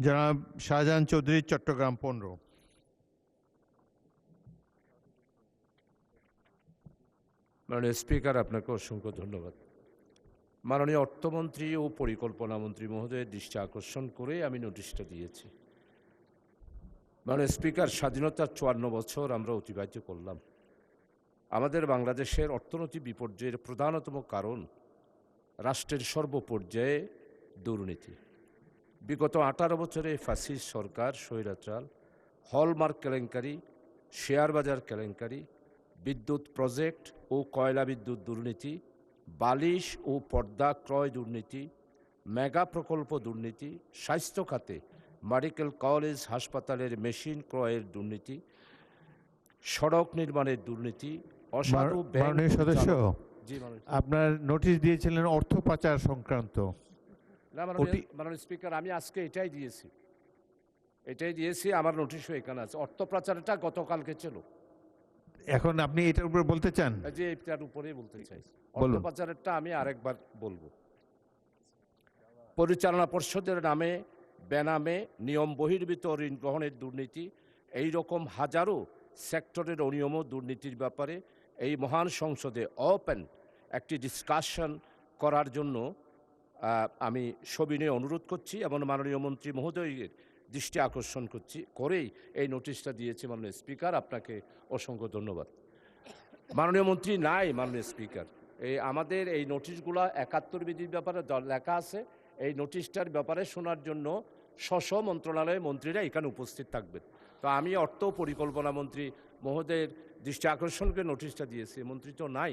জনাব শাহজাহান চৌধুরী, চট্টগ্রাম 15। মাননীয় স্পিকার, আপনাকে অসংখ্য ধন্যবাদ। মাননীয় অর্থমন্ত্রী ও পরিকল্পনা মন্ত্রী মহোদয়ের দৃষ্টি আকর্ষণ করে আমি নোটিশটা দিয়েছি। মাননীয় স্পিকার, স্বাধীনতার 54 বছর আমরা অতিবাহিত করলাম। আমাদের বাংলাদেশের অর্থনৈতিক বিপর্যয়ের প্রধানতম কারণ রাষ্ট্রের সর্বপর্যায়ে দুর্নীতি। বিগত 18 বছরে ফ্যাসিস্ট সরকার, স্বৈরাচার, হলমার্ক কেলেঙ্কারি, শেয়ার বাজার কেলেঙ্কারি, বিদ্যুৎ প্রজেক্ট ও কয়লা বিদ্যুৎ দুর্নীতি, বালিশ ও পর্দা ক্রয় দুর্নীতি, মেগা প্রকল্প দুর্নীতি, স্বাস্থ্য খাতে মেডিকেল কলেজ হাসপাতালের মেশিন ক্রয়ের দুর্নীতি, সড়ক নির্মাণের দুর্নীতি, অসাধু ব্যাংক সদস্য, আপনার নোটিশ দিয়েছিলেন অর্থ পাচার সংক্রান্ত। না মাননীয় স্পিকার, আমি আজকে এটাই দিয়েছি। আমার নোটিশও এখানে আছে। অর্থ পাচারটা গতকালকে ছিল। এখন আপনি এটার উপরে বলতে চান? যে এটার উপরেই বলতে চাই। অর্থ পাচারেরটা আমি আরেকবার বলবো। পরিচালনা পর্ষদের নামে বেনামে নিয়ম বহির্ভূত ঋণ গ্রহণের দুর্নীতি, এই রকম হাজারো সেক্টরের অনিয়ম দুর্নীতির ব্যাপারে এই মহান সংসদে ওপেন একটি ডিসকাশন করার জন্য আমি সবিনয়ে অনুরোধ করছি এবং মাননীয় মন্ত্রী মহোদয়ের দৃষ্টি আকর্ষণ করেই এই নোটিশটা দিয়েছি। মাননীয় স্পিকার, আপনাকে অসংখ্য ধন্যবাদ। মাননীয় মন্ত্রী নাই। মাননীয় স্পিকার, আমাদের এই নোটিশগুলো 71 বিধির ব্যাপারে লেখা আছে। এই নোটিশটার ব্যাপারে শোনার জন্য স্ব মন্ত্রণালয়ের মন্ত্রীরা এখানে উপস্থিত থাকবেন। তো আমি অর্থ পরিকল্পনা মন্ত্রী মহোদয়ের দৃষ্টি আকর্ষণকে নোটিশটা দিয়েছি। মন্ত্রী তো নাই।